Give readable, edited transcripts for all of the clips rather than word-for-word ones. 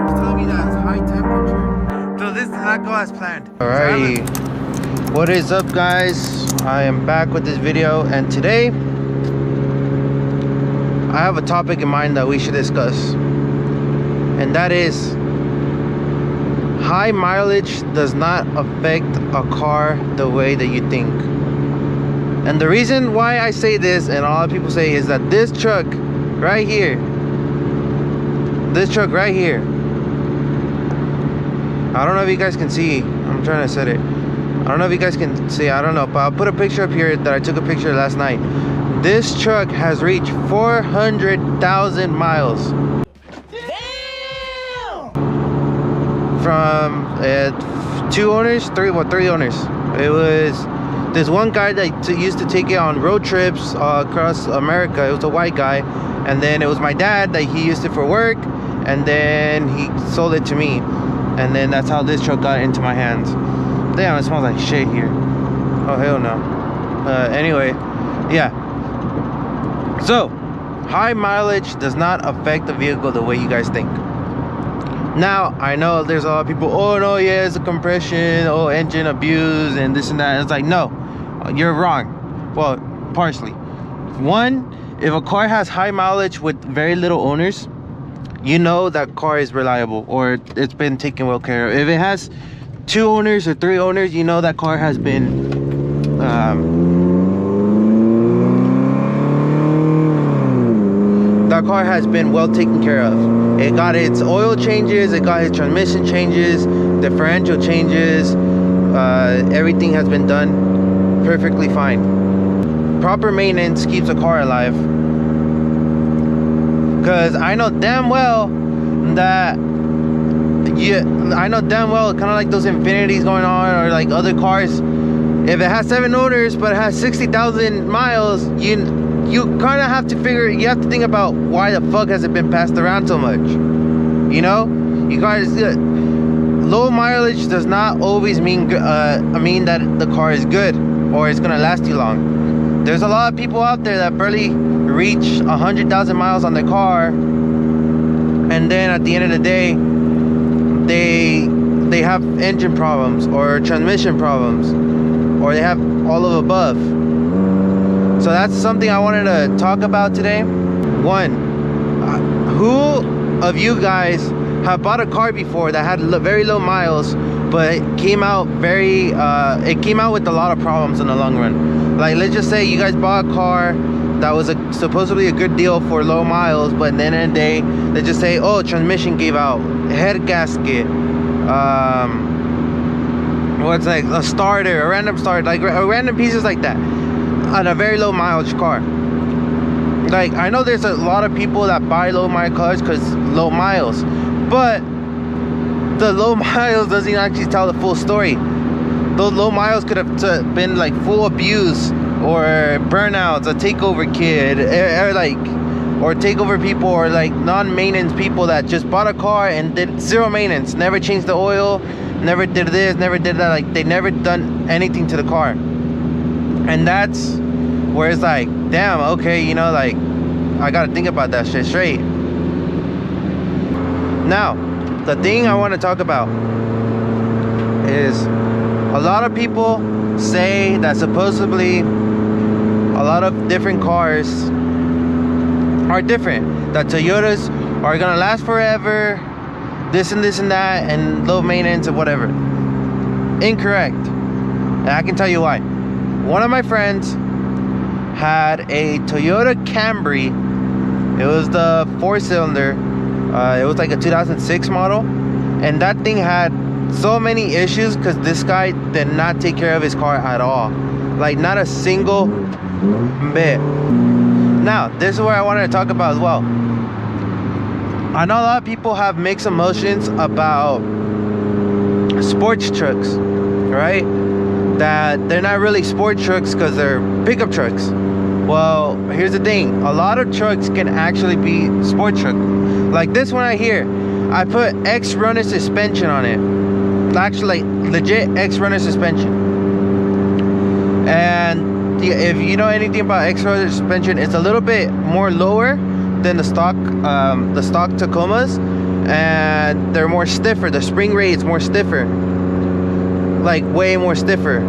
telling me that it's high temperature. So this did not go as planned. Alrighty, what is up, guys? I am back with this video, and today I have a topic in mind that we should discuss, and that is high mileage does not affect a car the way that you think. And the reason why I say this, and a lot of people say, is that this truck right here, I don't know if you guys can see, I'm trying to set it, I don't know if you guys can see, I don't know, but I'll put a picture up here that I took a picture last night. This truck has reached 400,000 miles. Damn! From three owners. It was this one guy that used to take it on road trips across America. It was a white guy, and then it was my dad that he used it for work, and then he sold it to me, and then that's how this truck got into my hands. Damn, it smells like shit here. Oh hell no. Anyway, yeah. So high mileage does not affect the vehicle the way you guys think. Now I know there's a lot of people, oh no, yeah, it's a compression, oh, engine abuse and this and that. It's like, no, you're wrong. Well, partially. One, if a car has high mileage with very little owners, you know that car is reliable or it's been taken well care of. If it has 2 owners or 3 owners, you know that car has been that car has been well taken care of. It got its oil changes, it got its transmission changes, differential changes, everything has been done perfectly fine. Proper maintenance keeps a car alive. Because I know damn well that kind of like those Infinities going on, or like other cars, if it has 7 owners but it has 60,000 miles, you kind of have to think about why the fuck has it been passed around so much. You know, you guys, low mileage does not always mean that the car is good or it's gonna last you long. There's a lot of people out there that barely reach 100,000 miles on their car, and then at the end of the day they have engine problems or transmission problems, or they have all of above. So that's something I wanted to talk about today. One, who of you guys have bought a car before that had very low miles, but it came out with a lot of problems in the long run? Like, let's just say you guys bought a car that was supposedly a good deal for low miles, but then in the day they just say, oh, transmission gave out, head gasket, what's like a starter, a random starter, like random pieces like that on a very low mileage car. Like, I know there's a lot of people that buy low mileage cars because low miles, but the low miles doesn't actually tell the full story. Those low miles could have been like full abuse or burnouts, a takeover kid, or takeover people, or like non-maintenance people that just bought a car and did zero maintenance, never changed the oil, never did this, never did that. Like, they never done anything to the car. And that's where it's like, damn, okay, you know, like, I gotta think about that shit straight. Now, the thing I want to talk about is a lot of people say that supposedly a lot of different cars are different, that Toyotas are gonna last forever, this and that, and low maintenance and whatever. Incorrect. And I can tell you why. One of my friends had a Toyota Camry. It was the 4-cylinder. It was like a 2006 model, and that thing had so many issues because this guy did not take care of his car at all. Like, not a single bit. Now, this is where I wanted to talk about as well. I know a lot of people have mixed emotions about sports trucks, right? That they're not really sports trucks because they're pickup trucks. Well, here's the thing. A lot of trucks can actually be sport truck. Like this one right here, I put X-Runner suspension on it. Actually, like, legit X-Runner suspension. And if you know anything about X-Runner suspension, it's a little bit more lower than the stock Tacomas, and they're more stiffer. The spring rate is more stiffer, like way more stiffer.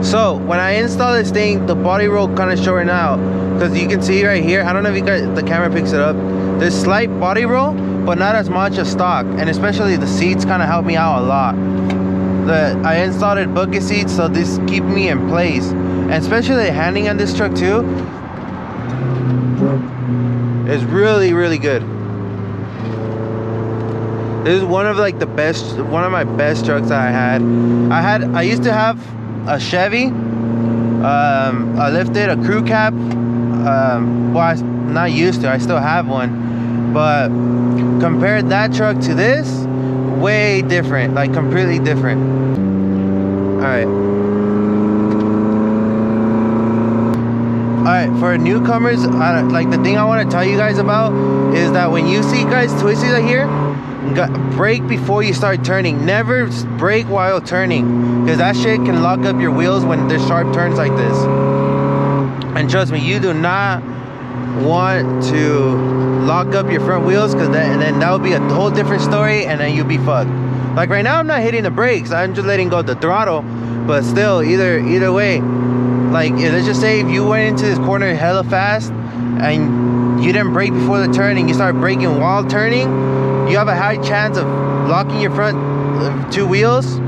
So when I install this thing, the body roll kind of shortened out, because you can see right here, I don't know if you guys, the camera picks it up, there's slight body roll, but not as much as stock. And especially the seats kind of help me out a lot. I installed it bucket seats, so this keep me in place. And especially the handling on this truck too is really, really good. This is one of like the best, one of my best trucks that I had. I used to have a Chevy, a lifted, a crew cab. Well, I'm not used to, I still have one, but compared that truck to this, way different, like completely different. All right, for newcomers, like the thing I want to tell you guys about is that when you see guys twisted right here, brake before you start turning. Never brake while turning, because that shit can lock up your wheels when there's sharp turns like this. And trust me, you do not want to lock up your front wheels, because then that would be a whole different story, and then you'll be fucked. Like right now, I'm not hitting the brakes, I'm just letting go of the throttle, but still, either way, like let's just say if you went into this corner hella fast and you didn't brake before the turn and you start braking while turning, you have a high chance of locking your front two wheels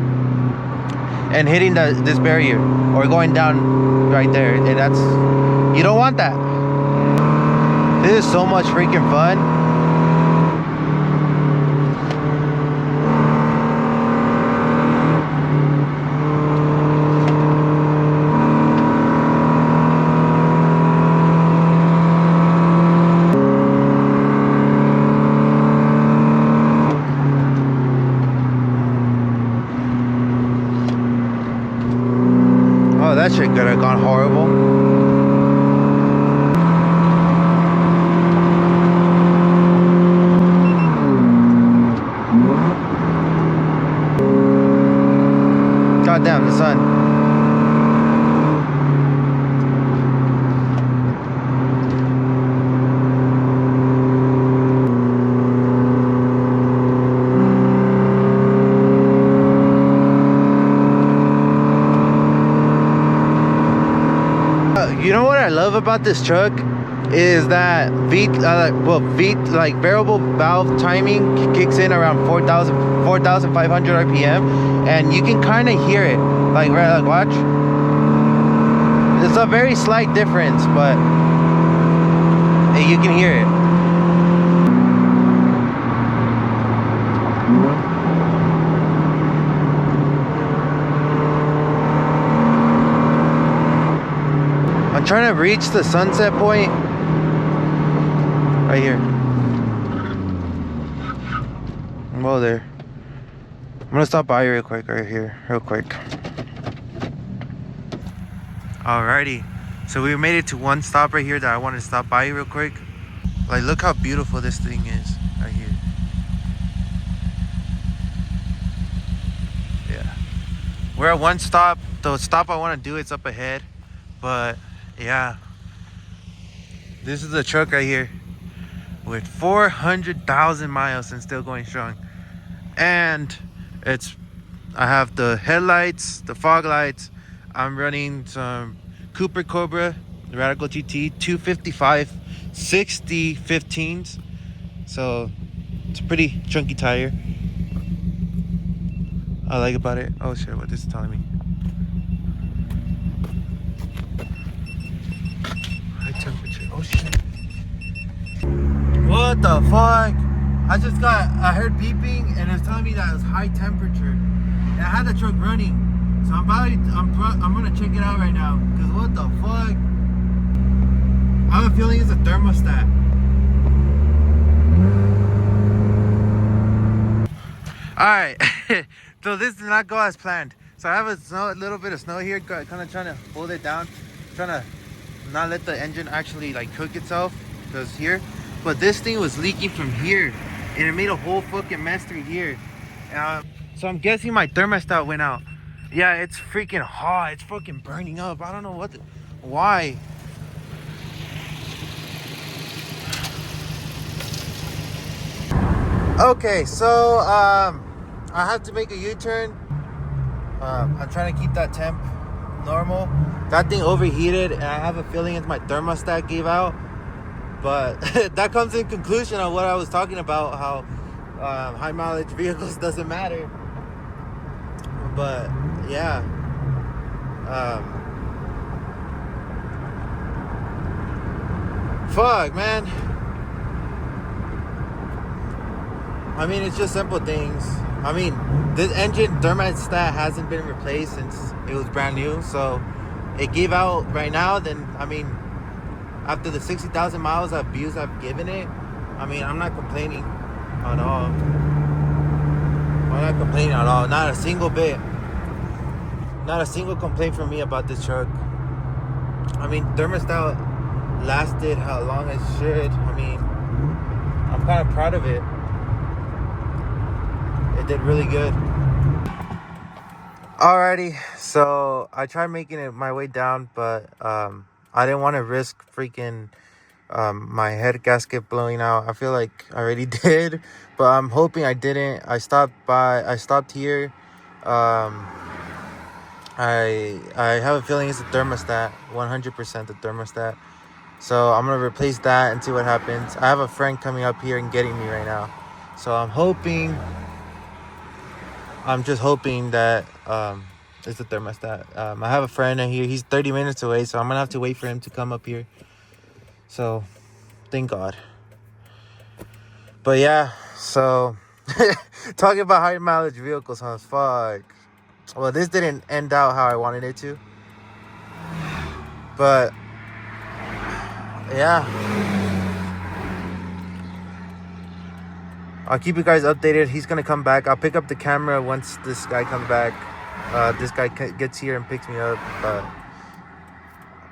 and hitting this barrier or going down right there, and that's, you don't want that. This is so much freaking fun. Oh, that shit could have gone horrible. God damn, the sun. You know what I love about this truck is that like variable valve timing kicks in around 4,500 RPM, and you can kind of hear it. Like watch. It's a very slight difference, but you can hear it. I'm trying to reach the sunset point right here. Well, there. I'm gonna stop by real quick right here, real quick. Alrighty, so we made it to one stop right here that I wanted to stop by real quick. Like, look how beautiful this thing is right here. Yeah, we're at one stop. The stop I want to do is up ahead, but yeah, this is the truck right here with 400,000 miles and still going strong. And I have the headlights, the fog lights. I'm running some Cooper Cobra Radical GT 255 60 15s, so it's a pretty chunky tire. I like about it. Oh shit, what this is telling me. Temperature. Oh shit. What the fuck? I heard beeping and it's telling me that it was high temperature. And I had the truck running. So I'm gonna check it out right now. Cause what the fuck? I have a feeling it's a thermostat. Alright. So this did not go as planned. So I have a little bit of snow here, kind of trying to hold it down. Trying to not let the engine actually like cook itself, because here, but this thing was leaking from here and it made a whole fucking mess through here. So I'm guessing my thermostat went out. Yeah, it's freaking hot. It's fucking burning up. I don't know why. Okay, so I have to make a U-turn. I'm trying to keep that temp normal. That thing overheated, and I have a feeling it's my thermostat gave out. But that comes in conclusion of what I was talking about, how high mileage vehicles doesn't matter. But yeah, fuck, man. I mean, it's just simple things. I mean, this engine thermostat hasn't been replaced since it was brand new, so it gave out right now. Then I mean, after the 60,000 miles of abuse I've given it, I mean, I'm not complaining at all. I'm not complaining at all. Not a single bit. Not a single complaint from me about this truck. I mean, thermostat lasted how long it should. I mean, I'm kind of proud of it. It did really good. Alrighty, so I tried making it my way down, but I didn't want to risk freaking my head gasket blowing out. I feel like I already did, but I'm hoping I didn't. I stopped here. I have a feeling it's the thermostat, 100% the thermostat. So I'm gonna replace that and see what happens. I have a friend coming up here and getting me right now, so I'm just hoping that it's the thermostat. I have a friend in here. He's 30 minutes away, so I'm gonna have to wait for him to come up here. So thank God. But yeah, so talking about high mileage vehicles, huh? Fuck. Well, this didn't end out how I wanted it to. But yeah, I'll keep you guys updated. He's gonna come back. I'll pick up the camera once this guy comes back. This guy gets here and picks me up. But